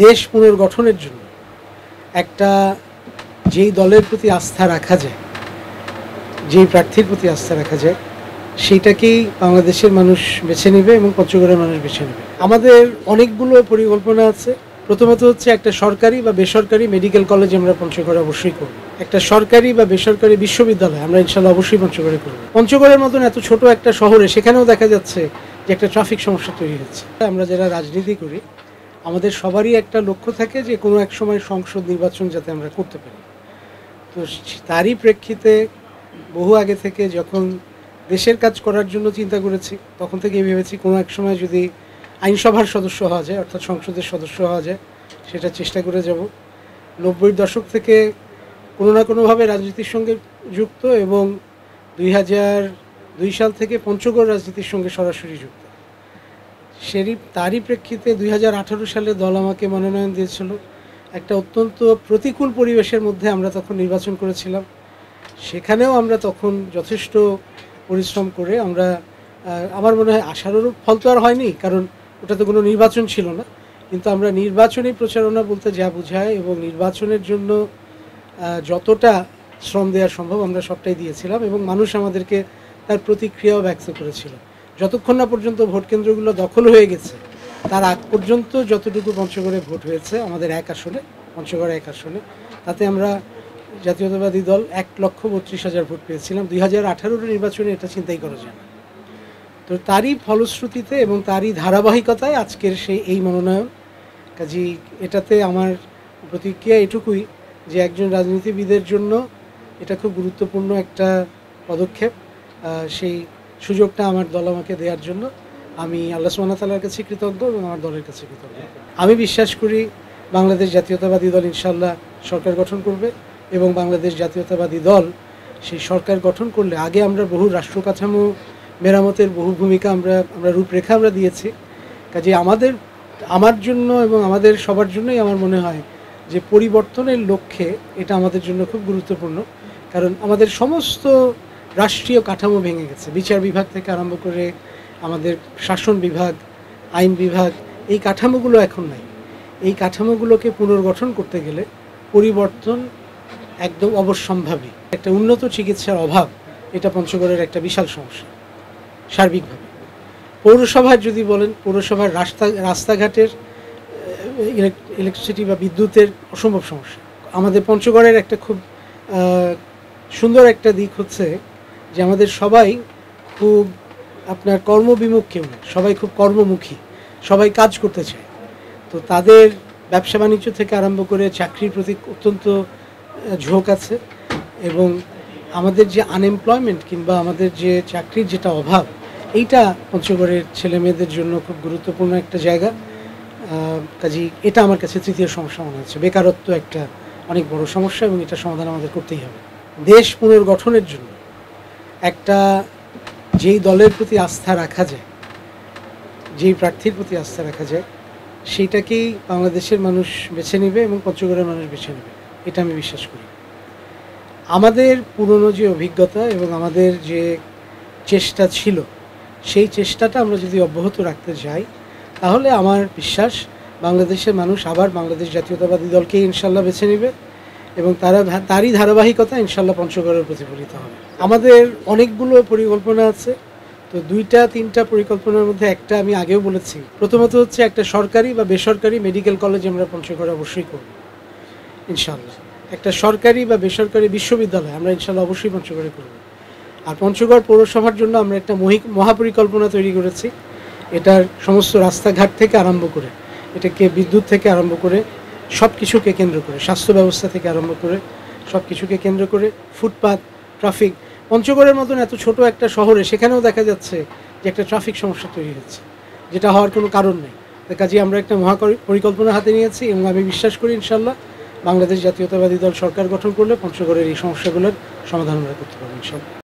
দেশ পুনর্গঠনের জন্য একটা যেই দলের প্রতি আস্থা রাখা যায়, যেই প্রার্থীর প্রতি আস্থা রাখা যায়, সেইটাকেই বাংলাদেশের মানুষ বেছে নেবে এবং পঞ্চগড়ের মানুষ বেছে নেবে। আমাদের অনেকগুলো পরিকল্পনা আছে। প্রথমত হচ্ছে একটা সরকারি বা বেসরকারি মেডিকেল কলেজ আমরা পঞ্চগড়ে অবশ্যই করব। একটা সরকারি বা বেসরকারি বিশ্ববিদ্যালয় আমরা ইনশাল্লাহ অবশ্যই পঞ্চগড়ে করব। পঞ্চগড়ের মতন এত ছোট একটা শহরে সেখানেও দেখা যাচ্ছে যে একটা ট্রাফিক সমস্যা তৈরি হচ্ছে। আমরা যারা রাজনীতি করি আমাদের সবারই একটা লক্ষ্য থাকে যে কোনো এক সময় সংসদ নির্বাচন যাতে আমরা করতে পারি। তো তারই প্রেক্ষিতে বহু আগে থেকে যখন দেশের কাজ করার জন্য চিন্তা করেছি, তখন থেকেই ভেবেছি কোনো এক সময় যদি আইনসভার সদস্য হওয়া যায়, অর্থাৎ সংসদের সদস্য হওয়া যায়, সেটা চেষ্টা করে যাব। 90-এর দশক থেকে কোনো না কোনোভাবে রাজনীতির সঙ্গে যুক্ত এবং 2002 সাল থেকে পঞ্চগড় রাজনীতির সঙ্গে সরাসরি যুক্ত। তারই প্রেক্ষিতে 2018 সালে দল আমাকে মনোনয়ন দিয়েছিল। একটা অত্যন্ত প্রতিকূল পরিবেশের মধ্যে আমরা তখন নির্বাচন করেছিলাম। সেখানেও আমরা তখন যথেষ্ট পরিশ্রম করে আমরা আমার মনে হয় আশানুরূপ ফল তো আর হয়নি, কারণ ওটা তো কোনো নির্বাচন ছিল না, কিন্তু আমরা নির্বাচনী প্রচারণা বলতে যা বোঝায় এবং নির্বাচনের জন্য যতটা শ্রম দেওয়া সম্ভব আমরা সবটাই দিয়েছিলাম এবং মানুষ আমাদেরকে তার প্রতিক্রিয়াও ব্যক্ত করেছিল। যতক্ষণ না পর্যন্ত ভোট কেন্দ্রগুলো দখল হয়ে গেছে তার আগ পর্যন্ত যতটুকু পঞ্চগড়ে ভোট হয়েছে আমাদের পঞ্চগড়ে এক আসনে, তাতে আমরা জাতীয়তাবাদী দল 1,32,000 ভোট পেয়েছিলাম। 2018 নির্বাচনে এটা চিন্তাই করা যায় না। তো তারই ফলশ্রুতিতে এবং তারই ধারাবাহিকতায় আজকের এই মনোনয়ন। কাজেই এটাতে আমার প্রতিক্রিয়া এটুকুই যে একজন রাজনীতিবিদের জন্য এটা খুব গুরুত্বপূর্ণ একটা পদক্ষেপ। সেই সুযোগটা আমার দল আমাকে দেওয়ার জন্য আমি আল্লাহ সুবহানাহু ওয়া তাআলার কাছে কৃতজ্ঞ এবং আমার দলের কাছে কৃতজ্ঞ। আমি বিশ্বাস করি বাংলাদেশ জাতীয়তাবাদী দল ইনশাআল্লাহ সরকার গঠন করবে এবং বাংলাদেশ জাতীয়তাবাদী দল সেই সরকার গঠন করলে আগে আমরা বহু রাষ্ট্র কাঠামো মেরামতের বহু ভূমিকা আমরা রূপরেখা আমরা দিয়েছি। কাজে আমার জন্য এবং আমাদের সবার জন্যই আমার মনে হয় যে পরিবর্তনের লক্ষ্যে এটা আমাদের জন্য খুব গুরুত্বপূর্ণ, কারণ আমাদের সমস্ত রাষ্ট্রীয় কাঠামো ভেঙে গেছে। বিচার বিভাগ থেকে আরম্ভ করে আমাদের শাসন বিভাগ, আইন বিভাগ, এই কাঠামোগুলো এখন নাই। এই কাঠামোগুলোকে পুনর্গঠন করতে গেলে পরিবর্তন একদম অবশ্যম্ভাবী। একটা উন্নত চিকিৎসার অভাব এটা পঞ্চগড়ের একটা বিশাল সমস্যা সার্বিকভাবে। পৌরসভার যদি বলেন, পৌরসভার রাস্তাঘাটের ইলেকট্রিসিটি বা বিদ্যুতের অসম্ভব সমস্যা। আমাদের পঞ্চগড়ের একটা খুব সুন্দর একটা দিক হচ্ছে যে আমাদের সবাই খুব আপনার কর্মবিমুখ কেউ না, সবাই খুব কর্মমুখী, সবাই কাজ করতে চায়। তো তাদের ব্যবসা বাণিজ্য থেকে আরম্ভ করে চাকরির প্রতি অত্যন্ত ঝোঁক আছে এবং আমাদের যে আনএমপ্লয়মেন্ট কিংবা আমাদের যে চাকরির যেটা অভাব, এইটা পঞ্চগড়ের ছেলে মেয়েদের জন্য খুব গুরুত্বপূর্ণ একটা জায়গা। কাজেই এটা আমার কাছে তৃতীয় সমস্যা মনে হচ্ছে। বেকারত্ব একটা অনেক বড় সমস্যা এবং এটা সমাধান আমাদের করতেই হবে। দেশ পুনর্গঠনের জন্য একটা যেই দলের প্রতি আস্থা রাখা যায়, যেই প্রার্থীর প্রতি আস্থা রাখা যায়, সেইটাকেই বাংলাদেশের মানুষ বেছে নেবে এবং পঞ্চগড়ের মানুষ বেছে নেবে, এটা আমি বিশ্বাস করি। আমাদের পুরনো যে অভিজ্ঞতা এবং আমাদের যে চেষ্টা ছিল, সেই চেষ্টাটা আমরা যদি অব্যাহত রাখতে যাই তাহলে আমার বিশ্বাস বাংলাদেশের মানুষ আবার বাংলাদেশ জাতীয়তাবাদী দলকে ইনশাল্লাহ বেছে নেবে এবং তারই ধারাবাহিকতা ইনশাল্লাহ পঞ্চগড়ের প্রতিফলিত হবে। আমাদের অনেকগুলো পরিকল্পনা আছে। তো 2-3টা পরিকল্পনার মধ্যে একটা আমি আগেও বলেছি। প্রথমত হচ্ছে একটা সরকারি বা বেসরকারি মেডিকেল কলেজ আমরা পঞ্চগড়ে অবশ্যই করব ইনশাল্লাহ। একটা সরকারি বা বেসরকারি বিশ্ববিদ্যালয় আমরা ইনশাল্লাহ অবশ্যই পঞ্চগড়ে করব। আর পঞ্চগড় পৌরসভার জন্য আমরা একটা মহাপরিকল্পনা তৈরি করেছি। এটার সমস্ত রাস্তাঘাট থেকে আরম্ভ করে, এটাকে বিদ্যুৎ থেকে আরম্ভ করে সব কিছুকে কেন্দ্র করে, স্বাস্থ্য ব্যবস্থা থেকে আরম্ভ করে সব কিছুকে কেন্দ্র করে, ফুটপাত, ট্রাফিক, পঞ্চগড়ের মতন এত ছোট একটা শহরে সেখানেও দেখা যাচ্ছে যে একটা ট্রাফিক সমস্যা তৈরি হচ্ছে, যেটা হওয়ার কোনো কারণ নেই। তাই কাজে আমরা একটা পরিকল্পনা হাতে নিয়েছি এবং আমি বিশ্বাস করি ইনশাল্লাহ বাংলাদেশ জাতীয়তাবাদী দল সরকার গঠন করলে পঞ্চগড়ের এই সমস্যাগুলোর সমাধান আমরা করতে পারবো ইনশাল্লাহ।